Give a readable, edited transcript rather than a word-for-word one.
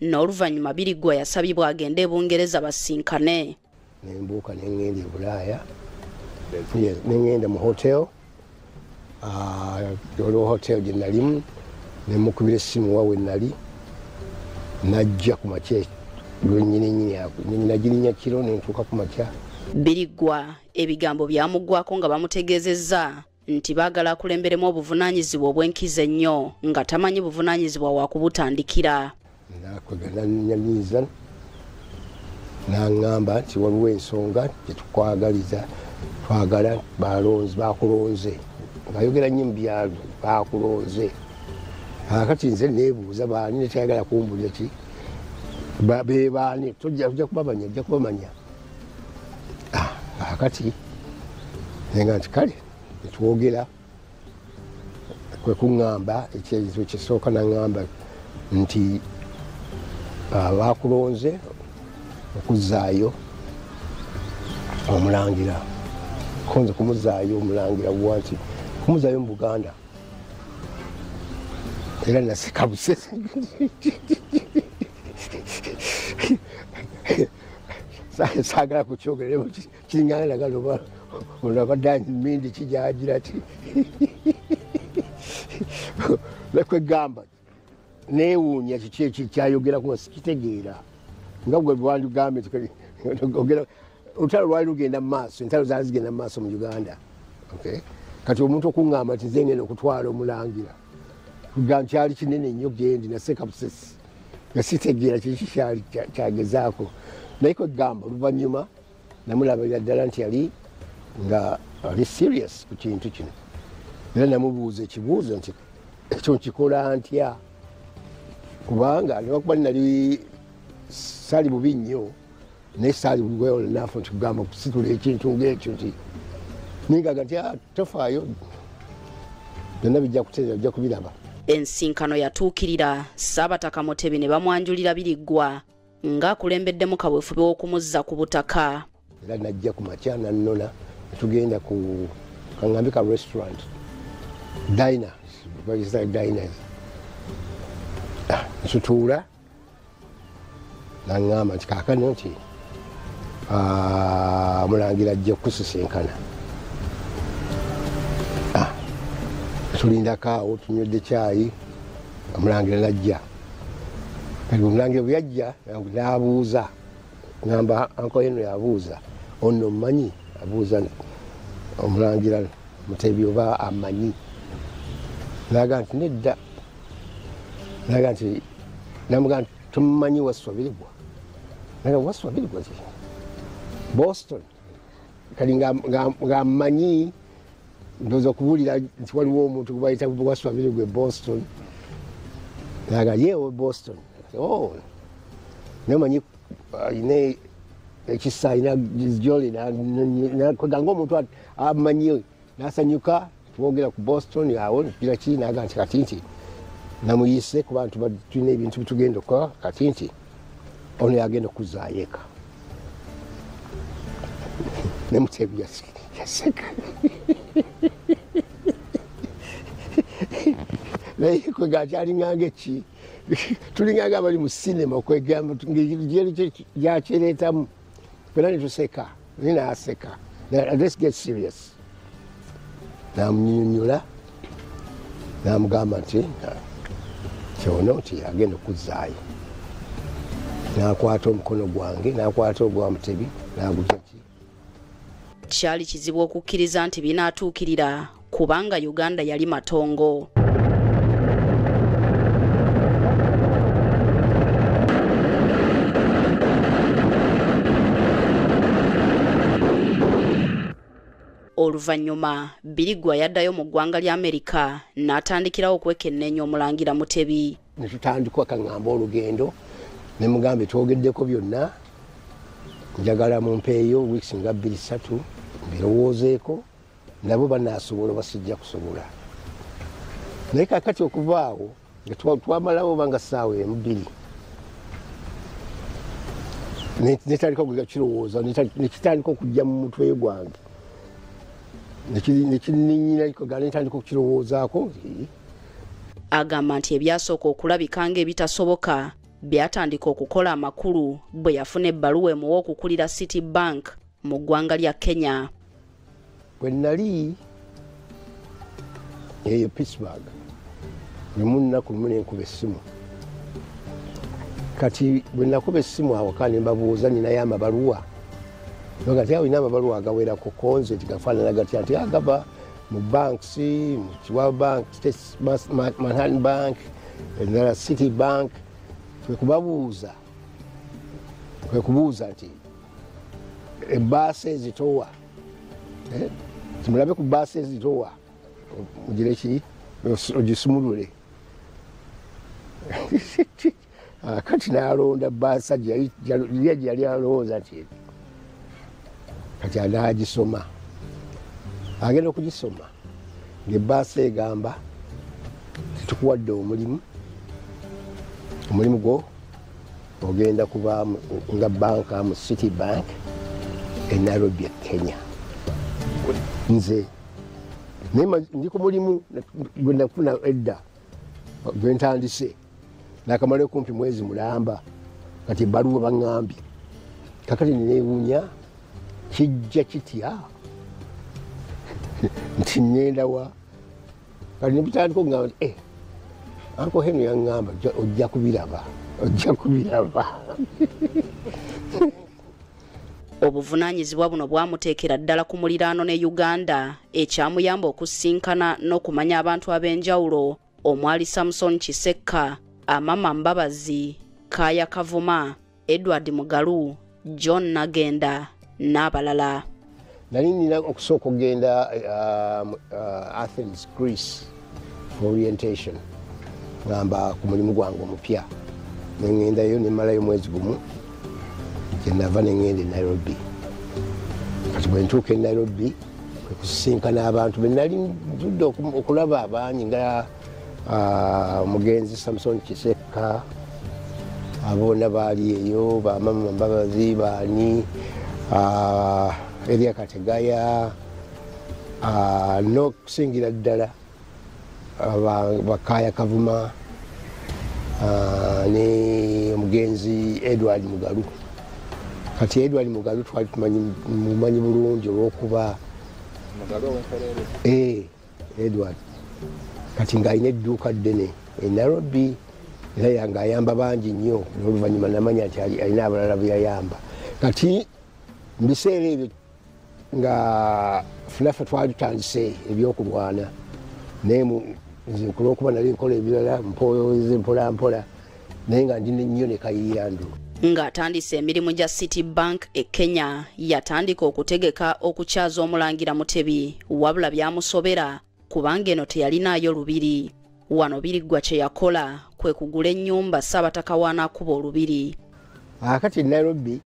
n'oluvannyuma Birigwa yasabibwa agende e Bungereza basinkane. Nembuuka nengenda e Bulaaya nengenda mu hotel olwo hotel gye nalimu nemukubira essimu wawe nali najja ku makya lwennyininyini ako nagirinya kiro nentuuka ku makya. Birigwa ebigambo byamuggwako nga bamutegeezezza nti baagala akulemberemu obuvunaanyizibwa obw'enkizo ennyo nga tamanyi buvunaanyizibwa wa kubutandikira. Nakweganyamiza n'aŋŋamba nti waliwo ensonga gyetukwagaliza twagala bakulonze ng'ayogera nnyo mu byalo bakulonze. Kati nze neebuuza baani netayagala kumbulira ki be baani ojja kubamanya. Kati nenga nti kale netwogera kwe kuŋŋamba ekyezo kisooka naŋŋamba nti bakulonze okuzzaayo omulangira konze kumuzaayo omulangira bwanti kumuzaayo mu Buganda era naseka busese saagala kukyogera kiringana olwabadde mindi kijagira ti lekwegamba neewuunya kiki kyayogeraku sikitegeera nga gwe lwandigambe olutalo lwali lugenda mu maaso entalo zaali zigenda mu maaso mu Uganda. Kati omuntu okuŋŋamba nti nze ngenda okutwala omulangira kyali kinene nnyo gendi naseka busesi nga sitegeera kiki kyali kyagezaako naye kwegamba oluvannyuma namulabirira ddala nti yali nga ali serious ku kintu kino era namubuuza ekibuuzo nti ekyo nkikola ntya kubanga newakuba nali saali bubi nnyo naye saali bweolnafu nti kugamba kusitula ekintu ngaekyo nti ningaga nti tofaayo byonna bijja kuteera bijja kubiraba. Ensinkano yatuukirira Ssaabataka Mutebi ne bamwanjulira Birigwa ng'akulembeddemu kaweefube w'okumuzza ku butaka. Era najja ku makya nannona netugenda ku kaŋŋambi ka restaurant diners nsutuula naŋŋamba nti kaakano nti omulangira ajja kukusisinkana tulindako awo tunywedde caayi omulangira najja. Kati omulangira bwe yajja n'abuuza ŋŋamba anko eno yabuuza ono mmanyi abuuza omulangira Mutebi oba amanyi naga nti nedda naga nti namuga nti tumumanyi Wasswa Birigwa naga Wasswa Birigwa ki Boston kali ng'amanyi ndowooza okubuulira nti waliwo omuntu gwe bayita Wasswa Birigwa e Boston naga yeewo Boston namanyi ayina ekisa ayina joli nakweganga omuntu amanyi nasanyuka twogera ku Boston awo ntugira ki naga nti kati nti namuyise ku bantu tulina ebintu bitugenda okukola kati nti ono yagenda okuzaayo eka. Ne Mutebi yaseka naye kwega kyalinganga eki tulinganga abali mu sinema okwegamba gyakireetamu fena netuseka naye naaseka. Let's get serious. Namunnyonnyola namugamba nti kyono nti agenda okuzaayo nakwata omukono gwange nakwata ogwa Mutebi nagujaki. Kyali kizibu okukkiriza nti binaatuukirira kubanga Uganda yali matongo. Oluvannyuma Birigwa yaddayo mu ggwanga lya Amerika n'atandikirawo okwekenneenya omulangira Mutebi. Ne tutandika akaŋŋamba olugendo ne mugambe twogeddeko byonna njagala mumpeeyo weeks nga 2-3 mbirowoozeeko nabo banaasobola basijja kusobola. Naye kakati okuva awo nga twamalawo banga ssaawa 2 netandika okuga kirowooza nekitandika okujja mu mutwe gwange nekinninyira ikoga netandika okukirowoozaako. Agamba nti ebyasooka okulabika ng'ebitasoboka byatandika okukola amakulu bwe yafuna ebbaluwa emuwa okukulira City Bank mu ggwanga lya Kenya. Bwe nali eyo Pittsburgh lumu nnaku lumu nenkuba essimu. Kati bwe nakuba essimu awaka ne mbabuuza ninayo amabaluwa. Nogati awo ina amabaluwa agawerako konze tigafaanana gatya nti agava mu banks, mu Kiwawa Bank, Manhattan Bank, endala City Bank. Kwe kubuuza nti ebbaasi ezitowa timulabe ku bbaasi ezitowa mugire ki ogisumulule. Kati n'alonda bbaasa gye yali alowooza nti kati anaagisoma, agenda okugisoma ng'ebbaasa egamba titukuwadde omulimu gwo ogenda kuba nga banka mu City Bank e Nairobi, Kenya. Nze ndi ku mulimu gwe nafuna edda gwe ntandise nakamala kumpi mwezi mulamba, kati ebbaluwa baŋŋambye. Kakati neewuunya kijja kitya nti ŋŋenda wa. Kati nebitandika okugamba nti Uncle Henry yaŋŋamba ojja kubiraba. Obuvunaanyizibwa buno bwamuteekera ddala ku muliraano ne Uganda, ekyamuyamba okusinkana n'okumanya abantu ab'enjawulo omwali Samson Kisekka, Amama Mbabazi, Kaaya Kavuma, Edward Mugalu, John Nagenda n'abalala. Nali nina okusooka okugenda Athens, Greece for orientation. Ngamba ku mulimu gwange omupya. Nengendayo nemalayo mwezi gumu. Kyenava nengenda e Nairobi. Kati bwe ntuuka e Nairobi kwe kusinkana abantu be nali njudde okulaba abangi nga omugenzi Samson Kisekka, abona baali eyo, bamama Mbabazi baani, Elia Kategaya, n'okusingira ddala Kaaya Kavuma ne omugenzi Edward Mugalu. Kati Edward Mugalu twali tumanyi bulungi olw'okuba Edward kati ng'alina edduuka ddene e Nairobi era ng'ayamba bangi nnyo, n'oluvannyuma namanya nti alina abalala bye yayamba. Kati mu biseera ebyo nga ffenaffe twali tutandise ebyokulwana naye nze olw'okuba nali nkola ebirala mpola mpola naye nga ndi nnyo ne kayiyandu. Ng'atandise emirimu gya City Bank e Kenya, yatandika okutegeka okukyaza Omulangira Mutebi, wabula byamusobera kubanga eno teyalinaayo lubiri. Wano Biriggwa kye yakola kwe kugula ennyumba Ssaabataka w'anaakuba olubiri. Kati Nairobi